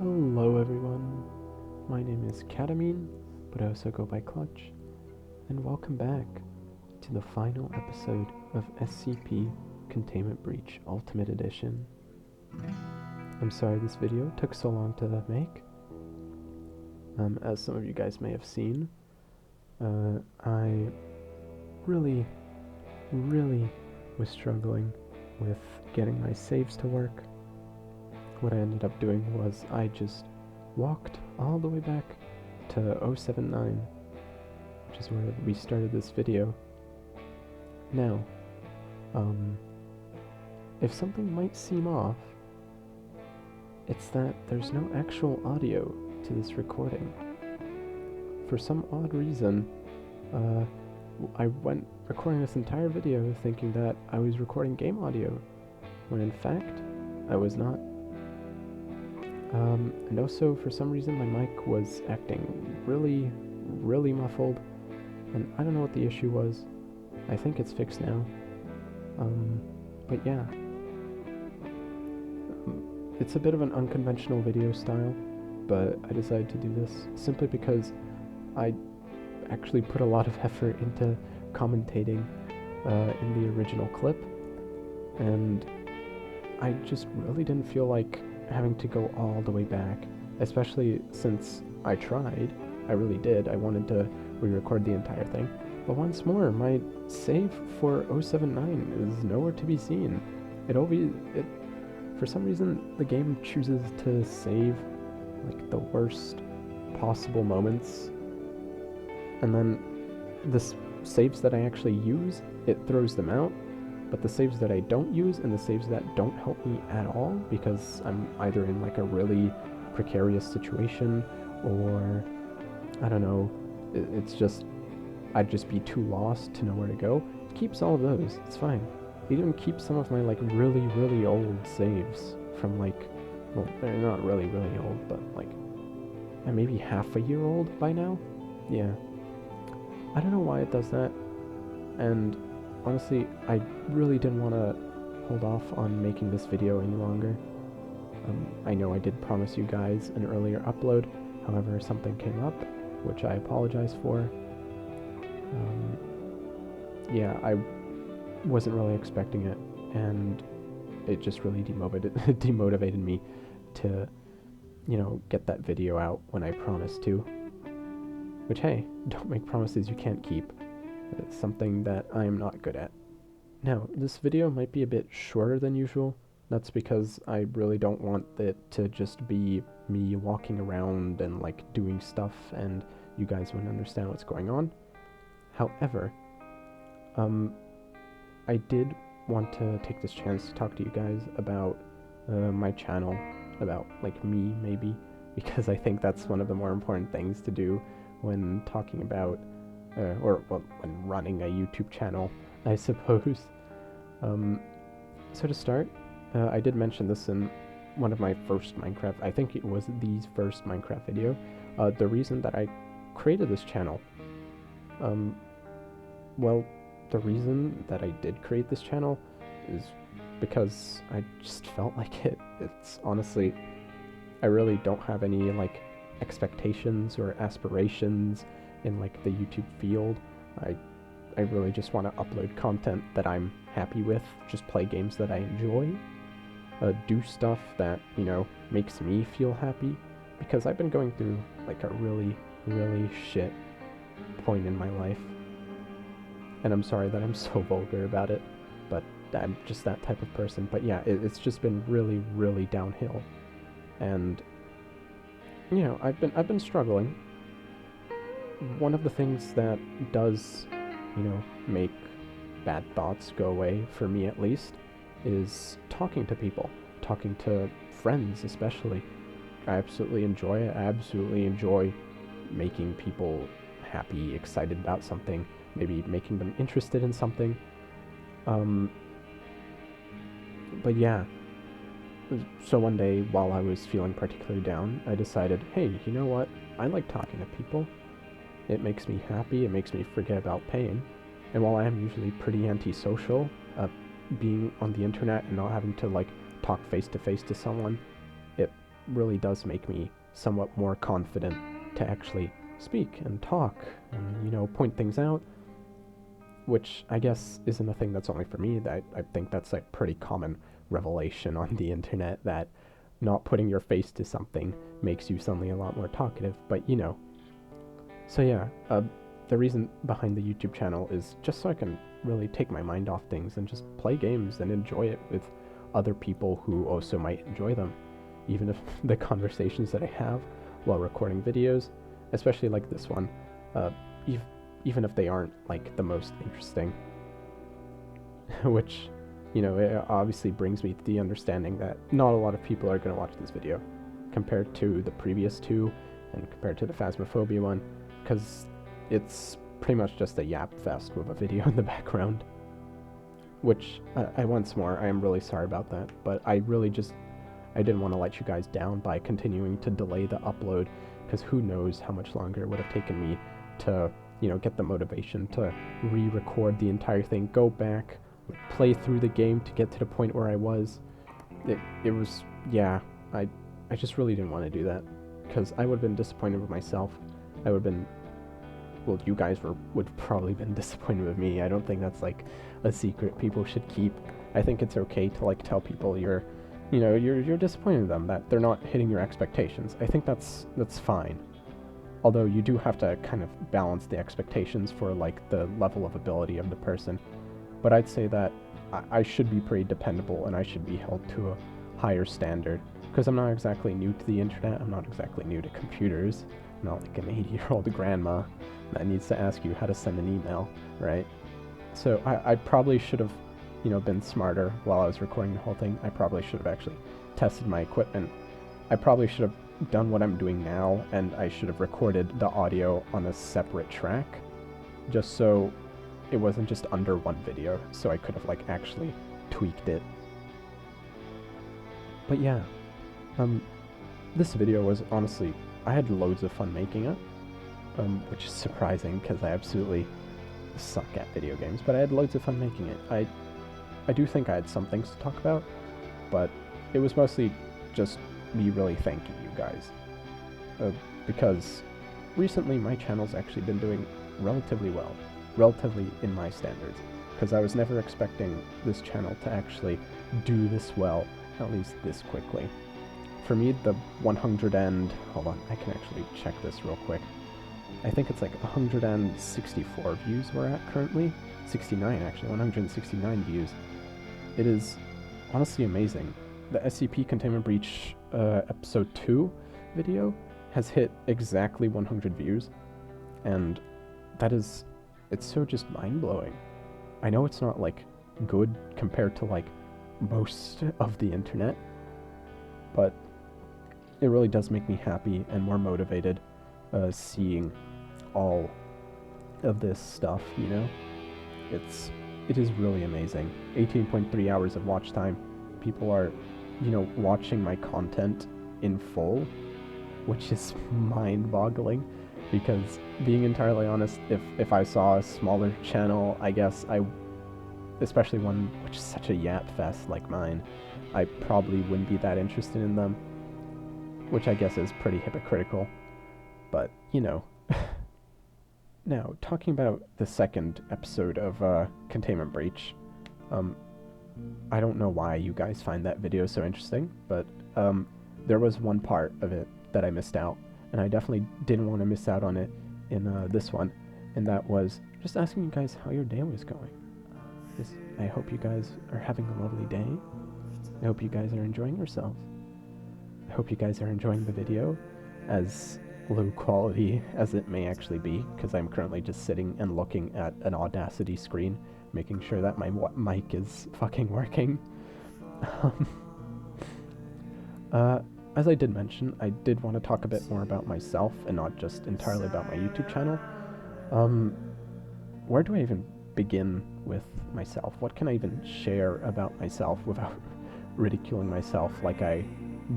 Hello everyone, my name is Katamine, but I also go by Clutch, and welcome back to the final episode of SCP Containment Breach Ultimate Edition. I'm sorry this video took so long to make. As some of you guys may have seen, I really was struggling with getting my saves to work. What I ended up doing was I just walked all the way back to 079, which is where we started this video. Now, if something might seem off, it's that there's no actual audio to this recording. For some odd reason, I went recording this entire video thinking that I was recording game audio, when in fact, I was not. And also, for some reason, my mic was acting really muffled, and I don't know what the issue was. I think it's fixed now. But yeah. It's a bit of an unconventional video style, but I decided to do this simply because I actually put a lot of effort into commentating in the original clip, and I just really didn't feel like having to go all the way back, especially since I tried. I really did. I wanted to re-record the entire thing, but once more, my save for 079 is nowhere to be seen. For some reason, the game chooses to save like the worst possible moments, and then the saves that I actually use, it throws them out. But the saves that I don't use and the saves that don't help me at all because I'm either in like a really precarious situation or I don't know, it's just I'd just be too lost to know where to go. It keeps all of those. It's fine. It even keeps some of my like really old saves from like, well, they're not really old, but like maybe half a year old by now. Yeah. I don't know why it does that, and honestly, I really didn't want to hold off on making this video any longer. I know I did promise you guys an earlier upload, however something came up, which I apologize for. Yeah, I wasn't really expecting it, and it just really demotivated me to, get that video out when I promised to. Which, hey, don't make promises you can't keep. It's something that I am not good at. Now, this video might be a bit shorter than usual. That's because I really don't want it to just be me walking around and like doing stuff and you guys wouldn't understand what's going on. However, I did want to take this chance to talk to you guys about my channel, about like me maybe, because I think that's one of the more important things to do when talking about when running a YouTube channel, I suppose. So to start, I did mention this in one of my first Minecraft, I think it was the first Minecraft video, the reason that I created this channel. Well, the reason that I did create this channel is because I just felt like it. It's honestly, I really don't have any like expectations or aspirations in like the YouTube field. I really just want to upload content that I'm happy with, just play games that I enjoy, do stuff that, makes me feel happy, because I've been going through like a really shit point in my life. And I'm sorry that I'm so vulgar about it, but I'm just that type of person. But yeah, it's just been really downhill. And I've been struggling. One of the things that does, make bad thoughts go away, for me at least, is talking to people. Talking to friends, especially. I absolutely enjoy it. I absolutely enjoy making people happy, excited about something, maybe making them interested in something. But yeah. So one day, while I was feeling particularly down, I decided, hey, you know what? I like talking to people. It makes me happy, it makes me forget about pain. And while I am usually pretty antisocial, being on the internet and not having to like talk face to face to someone, it really does make me somewhat more confident to actually speak and talk and, you know, point things out, which I guess isn't a thing that's only for me. I think that's a pretty common revelation on the internet, that not putting your face to something makes you suddenly a lot more talkative, but you know. So yeah, the reason behind the YouTube channel is just so I can really take my mind off things and just play games and enjoy it with other people who also might enjoy them, even if the conversations that I have while recording videos, especially like this one, even if they aren't like the most interesting, which, you know, it obviously brings me to the understanding that not a lot of people are going to watch this video compared to the previous two and compared to the Phasmophobia one, because it's pretty much just a yap fest with a video in the background, which I once more, I am really sorry about that, but I didn't want to let you guys down by continuing to delay the upload, because who knows how much longer it would have taken me to, you know, get the motivation to re-record the entire thing, go back, play through the game to get to the point where I was. It was, yeah, I just really didn't want to do that, because I would have been disappointed with myself. I would have been, well, you guys would probably been disappointed with me. I don't think that's like a secret people should keep. I think it's okay to like tell people you're disappointed in them, that they're not hitting your expectations. I think that's fine. Although you do have to kind of balance the expectations for like the level of ability of the person. But I'd say that I should be pretty dependable and I should be held to a higher standard, because I'm not exactly new to the internet. I'm not exactly new to computers. I'm not like an 80-year-old grandma that needs to ask you how to send an email, right? So I probably should have, you know, been smarter while I was recording the whole thing. I probably should have actually tested my equipment. I probably should have done what I'm doing now, and I should have recorded the audio on a separate track, just so it wasn't just under one video, so I could have like actually tweaked it. But yeah, this video was honestly, I had loads of fun making it, which is surprising because I absolutely suck at video games, but I had loads of fun making it. I do think I had some things to talk about, but it was mostly just me really thanking you guys, because recently my channel's actually been doing relatively well, relatively in my standards, because I was never expecting this channel to actually do this well, at least this quickly. For me, the 100 and, hold on, I can actually check this real quick. I think it's like 164 views we're at currently. 69 actually, 169 views. It is honestly amazing. The SCP Containment Breach episode 2 video has hit exactly 100 views, and that is, it's so just mind-blowing. I know it's not like good compared to like most of the internet, but it really does make me happy and more motivated seeing all of this stuff, you know? It is really amazing. 18.3 hours of watch time. People are, you know, watching my content in full, which is mind-boggling, because being entirely honest, if I saw a smaller channel, I guess especially one which is such a yap fest like mine, I probably wouldn't be that interested in them, which I guess is pretty hypocritical, but, you know. Now, talking about the second episode of Containment Breach, I don't know why you guys find that video so interesting, but there was one part of it that I missed out, and I definitely didn't want to miss out on it in this one, and that was just asking you guys how your day was going. I hope you guys are having a lovely day. I hope you guys are enjoying yourselves. I hope you guys are enjoying the video, as low quality as it may actually be, because I'm currently just sitting and looking at an Audacity screen, making sure that my mic is fucking working. As I did mention, I did want to talk a bit more about myself and not just entirely about my YouTube channel. Where do I even begin with myself? What can I even share about myself without ridiculing myself like I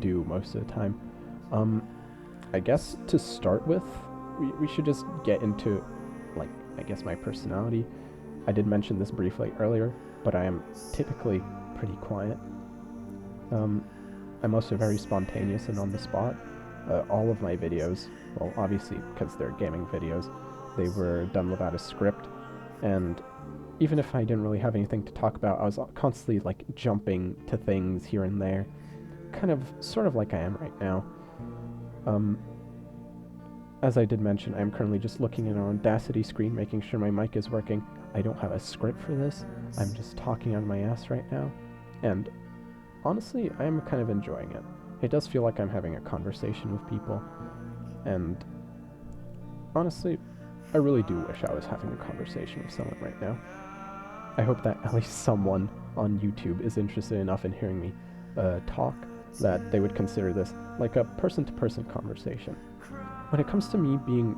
do most of the time? I guess to start with, we should just get into, like, I guess my personality. I did mention this briefly earlier, but I am typically pretty quiet. I'm also very spontaneous and on the spot. All of my videos, well, obviously because they're gaming videos, they were done without a script, and even if I didn't really have anything to talk about, I was constantly like jumping to things here and there, kind of, sort of like I am right now. As I did mention, I'm currently just looking at an Audacity screen, making sure my mic is working. I don't have a script for this. I'm just talking on my ass right now, and honestly, I'm kind of enjoying it. It does feel like I'm having a conversation with people, and honestly, I really do wish I was having a conversation with someone right now. I hope that at least someone on YouTube is interested enough in hearing me talk that they would consider this like a person-to-person conversation. When it comes to me being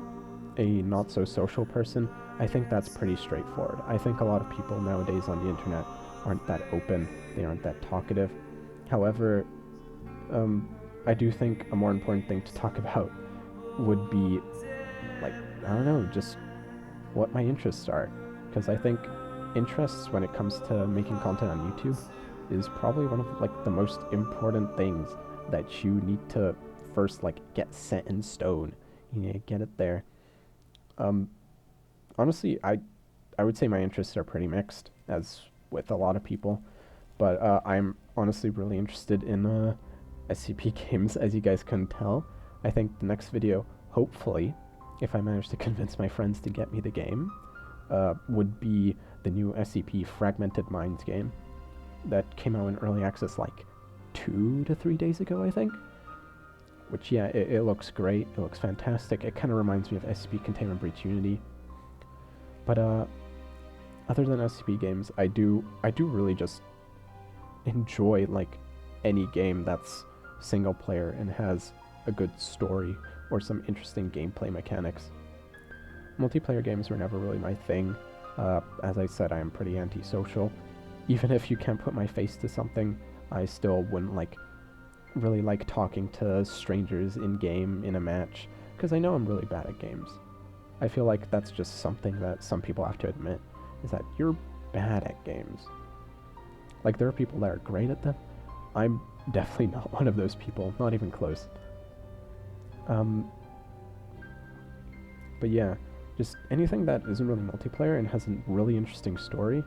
a not-so-social person, I think that's pretty straightforward. I think a lot of people nowadays on the internet aren't that open, they aren't that talkative. However, I do think a more important thing to talk about would be, like, I don't know, just what my interests are. Because I think interests when it comes to making content on YouTube is probably one of, like, the most important things that you need to first, like, get set in stone. You need to get it there. Honestly, I would say my interests are pretty mixed, as with a lot of people. But I'm honestly really interested in SCP games, as you guys couldn't tell. I think the next video, hopefully, if I manage to convince my friends to get me the game, would be the new SCP Fragmented Minds game that came out in early access like 2 to 3 days ago, I think. Which, yeah, it looks great. It looks fantastic. It kind of reminds me of SCP Containment Breach Unity. But other than SCP games, I do really just enjoy like any game that's single player and has a good story or some interesting gameplay mechanics. Multiplayer games were never really my thing. As I said, I am pretty antisocial. Even if you can't put my face to something, I still wouldn't really like talking to strangers in game in a match, because I know I'm really bad at games. I feel like that's just something that some people have to admit, is that you're bad at games. Like, there are people that are great at them. I'm definitely not one of those people, not even close. But yeah, just anything that isn't really multiplayer and has a really interesting story,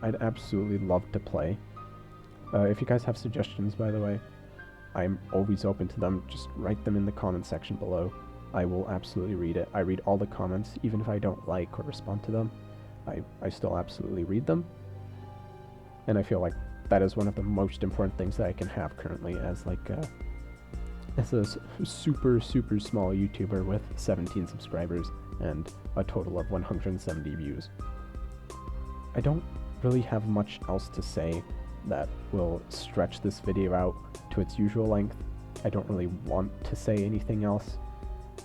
I'd absolutely love to play. If you guys have suggestions, by the way, I'm always open to them. Just write them in the comment section below. I will absolutely read it. I read all the comments, even if I don't like or respond to them. I still absolutely read them. And I feel like that is one of the most important things that I can have currently as like as a super small YouTuber with 17 subscribers and a total of 170 views. I don't really have much else to say that will stretch this video out to its usual length. I don't really want to say anything else.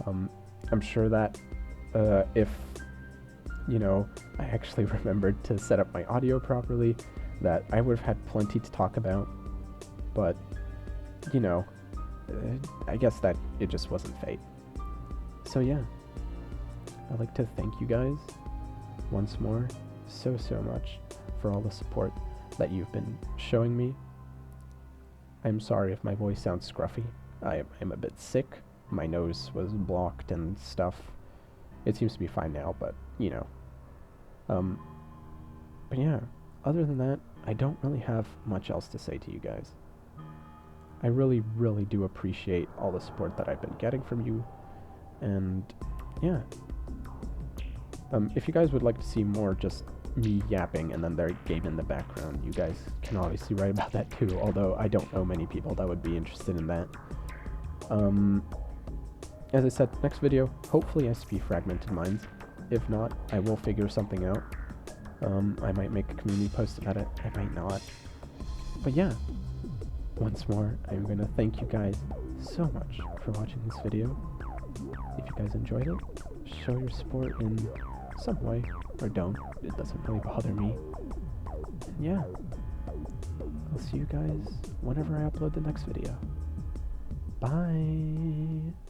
I'm sure that if, you know, I actually remembered to set up my audio properly, that I would have had plenty to talk about, but, you know, I guess that it just wasn't fate. So yeah, I'd like to thank you guys once more so much for all the support that you've been showing me. I'm sorry if my voice sounds scruffy. I'm a bit sick. My nose was blocked and stuff. It seems to be fine now, but, you know. But yeah, other than that, I don't really have much else to say to you guys. I really do appreciate all the support that I've been getting from you, and yeah. If you guys would like to see more just me yapping and then their game in the background, you guys can obviously write about that too, although I don't know many people that would be interested in that. As I said, next video, hopefully SCP Fragmented Minds. If not, I will figure something out. I might make a community post about it, I might not. But yeah, once more, I'm going to thank you guys so much for watching this video. If you guys enjoyed it, show your support in some way, or don't. It doesn't really bother me. And yeah, I'll see you guys whenever I upload the next video. Bye!